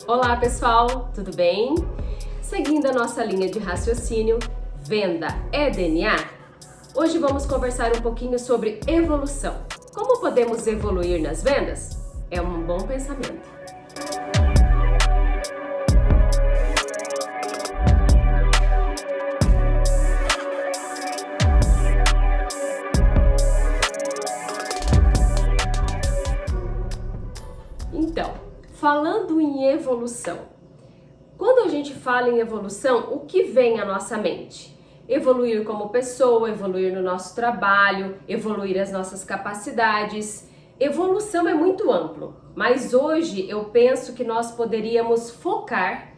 Olá pessoal, tudo bem? Seguindo a nossa linha de raciocínio, venda é DNA? Hoje vamos conversar um pouquinho sobre evolução. Como podemos evoluir nas vendas? É um bom pensamento. Então, falando em evolução, quando a gente fala em evolução, o que vem à nossa mente? Evoluir como pessoa, evoluir no nosso trabalho, evoluir as nossas capacidades. Evolução é muito amplo, mas hoje eu penso que nós poderíamos focar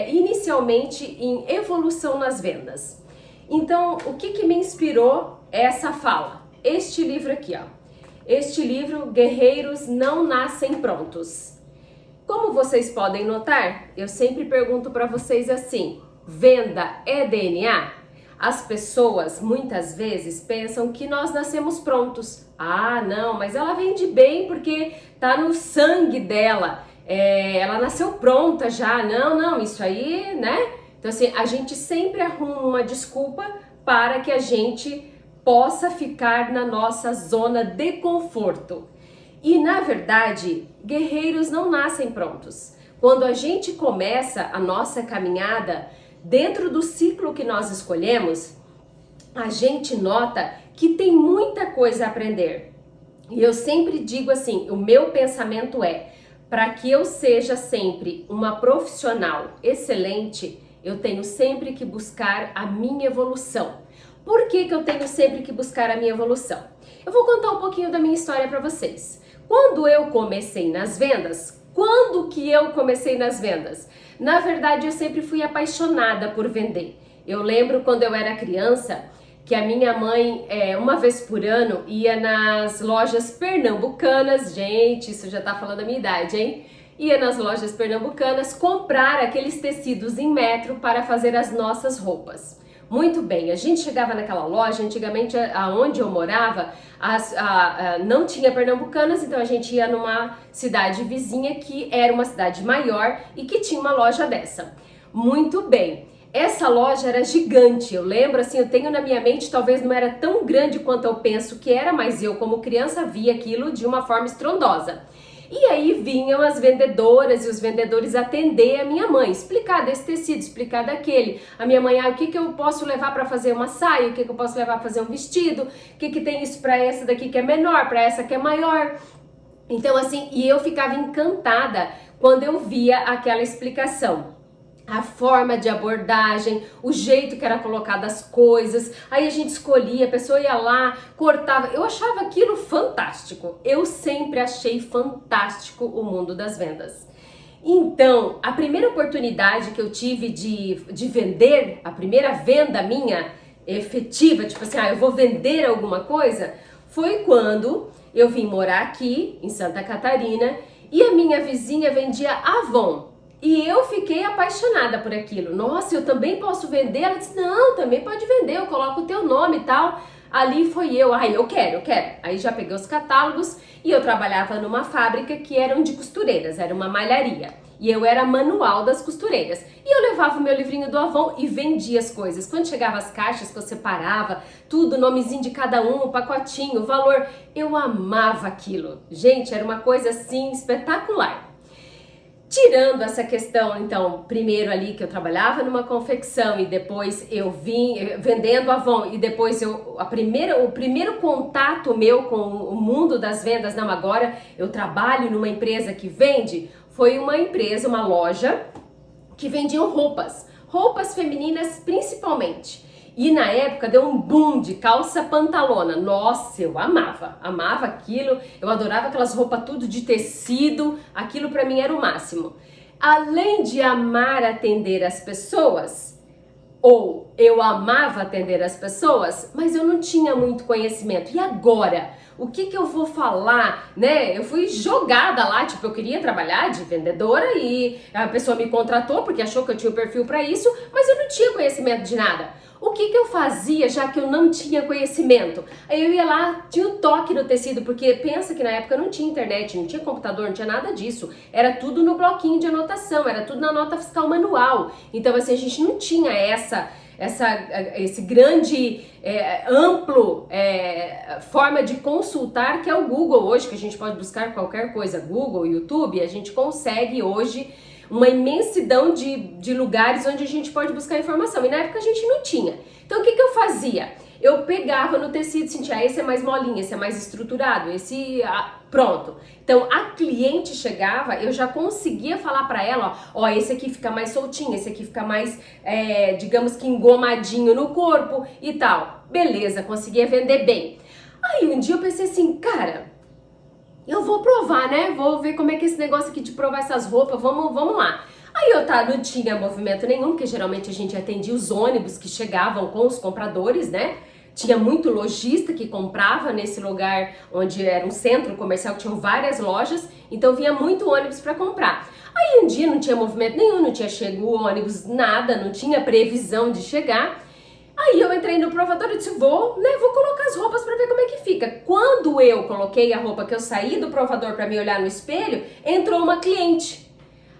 inicialmente em evolução nas vendas. Então, o que me inspirou essa fala? Este livro aqui, ó. Este livro, Guerreiros Não Nascem Prontos. Como vocês podem notar, eu sempre pergunto para vocês assim: venda é DNA? As pessoas muitas vezes pensam que nós nascemos prontos. Ah, não, mas ela vende bem porque tá no sangue dela. Ela nasceu pronta já. Não, isso aí, né? Então assim, a gente sempre arruma uma desculpa para que a gente possa ficar na nossa zona de conforto. E na verdade, guerreiros não nascem prontos. Quando a gente começa a nossa caminhada dentro do ciclo que nós escolhemos, a gente nota que tem muita coisa a aprender. E eu sempre digo assim, o meu pensamento é, para que eu seja sempre uma profissional excelente, eu tenho sempre que buscar a minha evolução. Por que eu tenho sempre que buscar a minha evolução? Eu vou contar um pouquinho da minha história para vocês. Quando eu comecei nas vendas, Na verdade, eu sempre fui apaixonada por vender. Eu lembro quando eu era criança que a minha mãe, uma vez por ano, ia nas lojas pernambucanas. Gente, isso já tá falando a minha idade, hein? Ia nas lojas pernambucanas comprar aqueles tecidos em metro para fazer as nossas roupas. Muito bem, a gente chegava naquela loja, antigamente aonde eu morava, não tinha pernambucanas, então a gente ia numa cidade vizinha que era uma cidade maior e que tinha uma loja dessa. Muito bem, essa loja era gigante, eu lembro assim, eu tenho na minha mente, talvez não era tão grande quanto eu penso que era, mas eu como criança via aquilo de uma forma estrondosa. E aí vinham as vendedoras e os vendedores atender a minha mãe, explicar desse tecido, explicar daquele. A minha mãe, o que eu posso levar para fazer uma saia, o que eu posso levar para fazer um vestido, o que tem isso para essa daqui que é menor, para essa que é maior. Então assim, e eu ficava encantada quando eu via aquela explicação. A forma de abordagem, o jeito que era colocada as coisas, aí a gente escolhia, a pessoa ia lá, cortava, eu achava aquilo fantástico, eu sempre achei fantástico o mundo das vendas. Então, a primeira oportunidade que eu tive de vender, a primeira venda minha efetiva, tipo assim, eu vou vender alguma coisa, foi quando eu vim morar aqui em Santa Catarina e a minha vizinha vendia Avon. E eu fiquei apaixonada por aquilo. Nossa, eu também posso vender? Ela disse, não, também pode vender, eu coloco o teu nome e tal. Ali foi eu quero. Aí já peguei os catálogos e eu trabalhava numa fábrica que eram de costureiras, era uma malharia. E eu era manual das costureiras. E eu levava o meu livrinho do Avon e vendia as coisas. Quando chegava as caixas que eu separava, tudo, nomezinho de cada um, o pacotinho, o valor, eu amava aquilo. Gente, era uma coisa assim espetacular. Tirando essa questão, então, primeiro ali que eu trabalhava numa confecção e depois eu vim vendendo Avon e depois o primeiro contato meu com o mundo das vendas, não, agora eu trabalho numa empresa que vende, foi uma empresa, uma loja que vendiam roupas femininas principalmente. E na época deu um boom de calça pantalona. Nossa, eu amava aquilo. Eu adorava aquelas roupas tudo de tecido. Aquilo pra mim era o máximo. Além de amar atender as pessoas, ou eu amava atender as pessoas, mas eu não tinha muito conhecimento. E agora? O que eu vou falar, né? Eu fui jogada lá, tipo, eu queria trabalhar de vendedora e a pessoa me contratou porque achou que eu tinha o perfil para isso, mas eu não tinha conhecimento de nada. O que eu fazia já que eu não tinha conhecimento? Aí eu ia lá, tinha o toque no tecido, porque pensa que na época não tinha internet, não tinha computador, não tinha nada disso. Era tudo no bloquinho de anotação, era tudo na nota fiscal manual. Então assim, a gente não tinha esse grande, amplo forma de consultar que é o Google hoje, que a gente pode buscar qualquer coisa, Google, YouTube, a gente consegue hoje uma imensidão de lugares onde a gente pode buscar informação. E na época a gente não tinha. Então o que eu fazia? Eu pegava no tecido e sentia, esse é mais molinho, esse é mais estruturado, esse... pronto. Então a cliente chegava, eu já conseguia falar para ela, ó, esse aqui fica mais soltinho, esse aqui fica mais, digamos que engomadinho no corpo e tal. Beleza, conseguia vender bem. Aí um dia eu pensei assim, cara, eu vou provar, né? Vou ver como é que é esse negócio aqui de provar essas roupas, vamos lá. Aí eu não tinha movimento nenhum, porque geralmente a gente atendia os ônibus que chegavam com os compradores, né? Tinha muito lojista que comprava nesse lugar onde era um centro comercial, que tinham várias lojas, então vinha muito ônibus para comprar. Aí um dia não tinha movimento nenhum, não tinha chegado o ônibus, nada, não tinha previsão de chegar. Aí eu entrei no provador e disse, vou colocar as roupas pra ver como é que fica. Quando eu coloquei a roupa, que eu saí do provador pra me olhar no espelho, entrou uma cliente.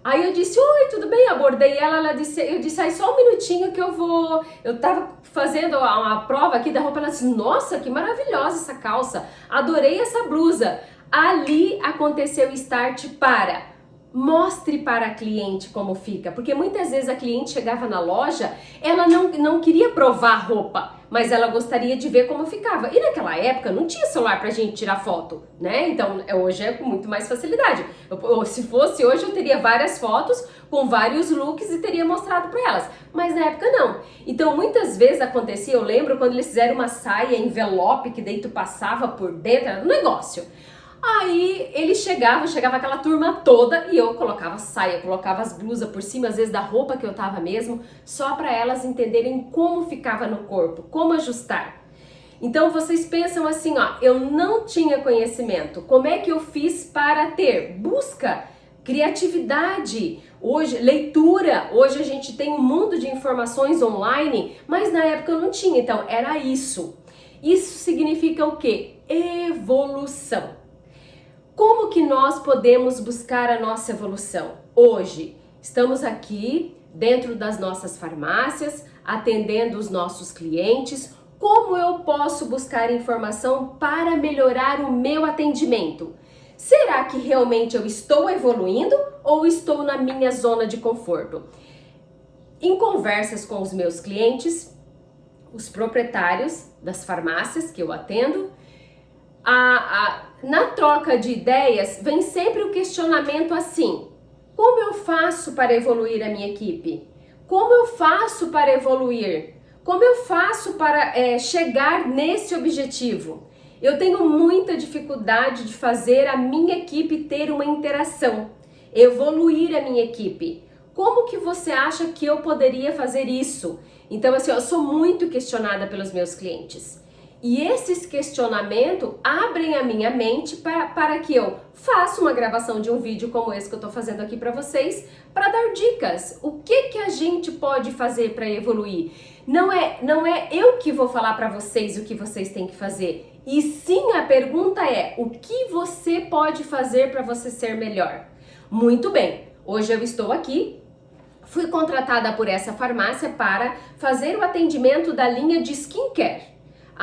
Aí eu disse, oi, tudo bem? Abordei ela disse, eu disse, aí só um minutinho que eu tava fazendo uma prova aqui da roupa, ela disse, nossa, que maravilhosa essa calça, adorei essa blusa. Ali aconteceu o start para... Mostre para a cliente como fica, porque muitas vezes a cliente chegava na loja, ela não queria provar a roupa, mas ela gostaria de ver como ficava. E naquela época não tinha celular pra gente tirar foto, né? Então hoje é com muito mais facilidade. Se fosse hoje eu teria várias fotos com vários looks e teria mostrado para elas, mas na época não. Então muitas vezes acontecia, eu lembro quando eles fizeram uma saia envelope que daí tu passava por dentro, era um negócio. Aí ele chegava aquela turma toda e eu colocava saia, colocava as blusas por cima, às vezes da roupa que eu tava mesmo, só para elas entenderem como ficava no corpo, como ajustar. Então vocês pensam assim, ó, eu não tinha conhecimento, como é que eu fiz para ter? Busca, criatividade, hoje, leitura, hoje a gente tem um mundo de informações online, mas na época eu não tinha, então era isso. Isso significa o quê? Evolução. Como que nós podemos buscar a nossa evolução? Hoje, estamos aqui dentro das nossas farmácias, atendendo os nossos clientes. Como eu posso buscar informação para melhorar o meu atendimento? Será que realmente eu estou evoluindo ou estou na minha zona de conforto? Em conversas com os meus clientes, os proprietários das farmácias que eu atendo, na troca de ideias vem sempre o questionamento assim: como eu faço para evoluir a minha equipe? Como eu faço para evoluir? Como eu faço para chegar nesse objetivo? Eu tenho muita dificuldade de fazer a minha equipe ter uma interação, evoluir a minha equipe. Como que você acha que eu poderia fazer isso? Então assim, eu sou muito questionada pelos meus clientes. E esses questionamentos abrem a minha mente para que eu faça uma gravação de um vídeo como esse que eu estou fazendo aqui para vocês, para dar dicas. O que a gente pode fazer para evoluir? Não é eu que vou falar para vocês o que vocês têm que fazer. E sim, a pergunta é, o que você pode fazer para você ser melhor? Muito bem, hoje eu estou aqui. Fui contratada por essa farmácia para fazer o atendimento da linha de skincare.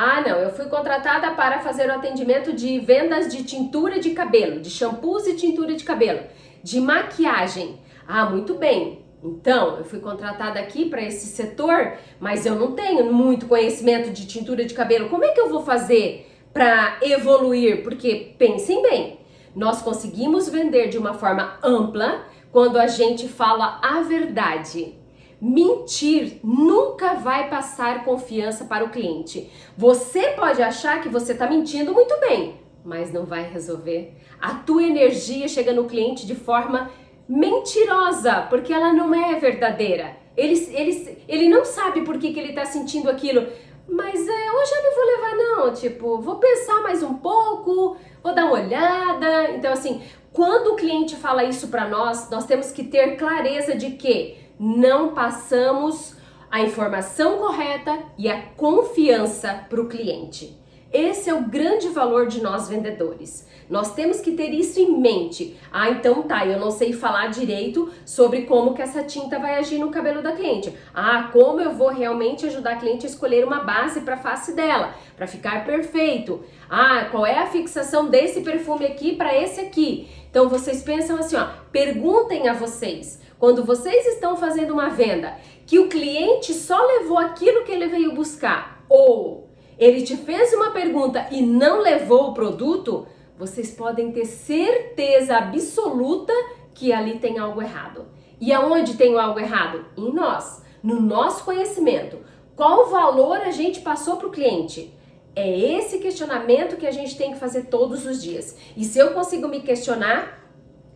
Ah, não, eu fui contratada para fazer o atendimento de vendas de tintura de cabelo, de shampoos e tintura de cabelo, de maquiagem. Ah, muito bem. Então, eu fui contratada aqui para esse setor, mas eu não tenho muito conhecimento de tintura de cabelo. Como é que eu vou fazer para evoluir? Porque, pensem bem, nós conseguimos vender de uma forma ampla quando a gente fala a verdade. Mentir nunca vai passar confiança para o cliente. Você pode achar que você está mentindo muito bem, mas não vai resolver. A tua energia chega no cliente de forma mentirosa, porque ela não é verdadeira. Ele não sabe por que ele está sentindo aquilo. mas hoje eu não vou levar não, tipo, vou pensar mais um pouco, vou dar uma olhada. Então assim, quando o cliente fala isso para nós temos que ter clareza de que não passamos a informação correta e a confiança para o cliente. Esse é o grande valor de nós vendedores. Nós temos que ter isso em mente. Ah, então tá, eu não sei falar direito sobre como que essa tinta vai agir no cabelo da cliente. Ah, como eu vou realmente ajudar a cliente a escolher uma base para a face dela, para ficar perfeito. Ah, qual é a fixação desse perfume aqui para esse aqui? Então vocês pensam assim, ó, perguntem a vocês, quando vocês estão fazendo uma venda, que o cliente só levou aquilo que ele veio buscar, ou ele te fez uma pergunta e não levou o produto, vocês podem ter certeza absoluta que ali tem algo errado. E aonde tem algo errado? Em nós, no nosso conhecimento. Qual valor a gente passou para o cliente? É esse questionamento que a gente tem que fazer todos os dias. E se eu consigo me questionar,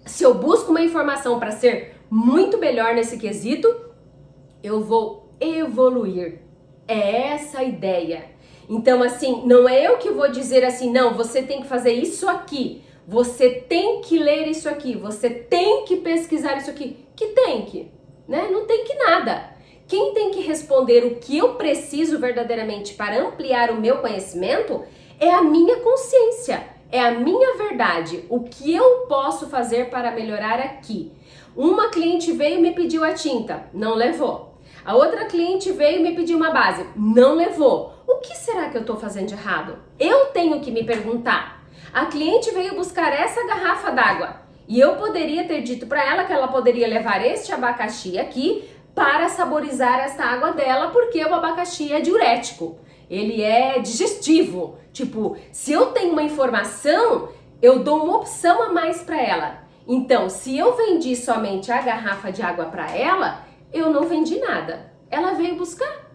se eu busco uma informação para ser muito melhor nesse quesito, eu vou evoluir. É essa a ideia. Então, assim, não é eu que vou dizer assim, não, você tem que fazer isso aqui, você tem que ler isso aqui, você tem que pesquisar isso aqui. Que tem que, né? Não tem que nada. Quem tem que responder o que eu preciso verdadeiramente para ampliar o meu conhecimento é a minha consciência, é a minha verdade, o que eu posso fazer para melhorar aqui. Uma cliente veio e me pediu a tinta, não levou. A outra cliente veio e me pediu uma base, não levou. O que será que eu estou fazendo de errado? Eu tenho que me perguntar. A cliente veio buscar essa garrafa d'água e eu poderia ter dito para ela que ela poderia levar este abacaxi aqui para saborizar essa água dela, porque o abacaxi é diurético, ele é digestivo. Tipo, se eu tenho uma informação, eu dou uma opção a mais para ela. Então, se eu vendi somente a garrafa de água para ela, eu não vendi nada. Ela veio buscar.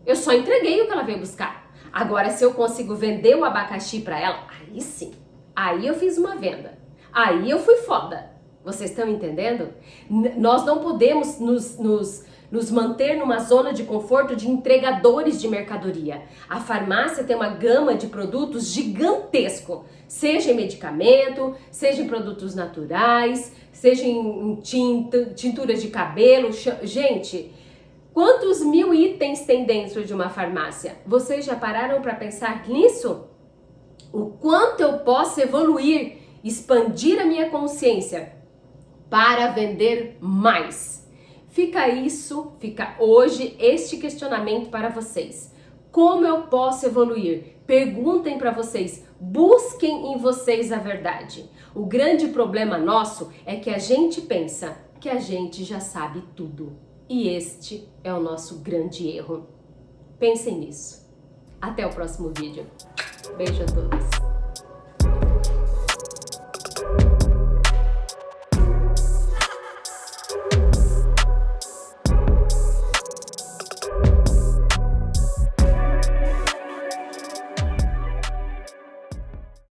Eu só entreguei o que ela veio buscar. Agora, se eu consigo vender o abacaxi para ela, aí sim. Aí eu fiz uma venda. Aí eu fui foda. Vocês estão entendendo? Nós não podemos nos manter numa zona de conforto de entregadores de mercadoria. A farmácia tem uma gama de produtos gigantesco. Seja em medicamento, seja em produtos naturais, seja em tinturas de cabelo. Gente, quantos mil itens tem dentro de uma farmácia? Vocês já pararam para pensar nisso? O quanto eu posso evoluir, expandir a minha consciência para vender mais? Fica hoje este questionamento para vocês. Como eu posso evoluir? Perguntem para vocês, busquem em vocês a verdade. O grande problema nosso é que a gente pensa que a gente já sabe tudo. E este é o nosso grande erro. Pensem nisso. Até o próximo vídeo. Beijo a todos.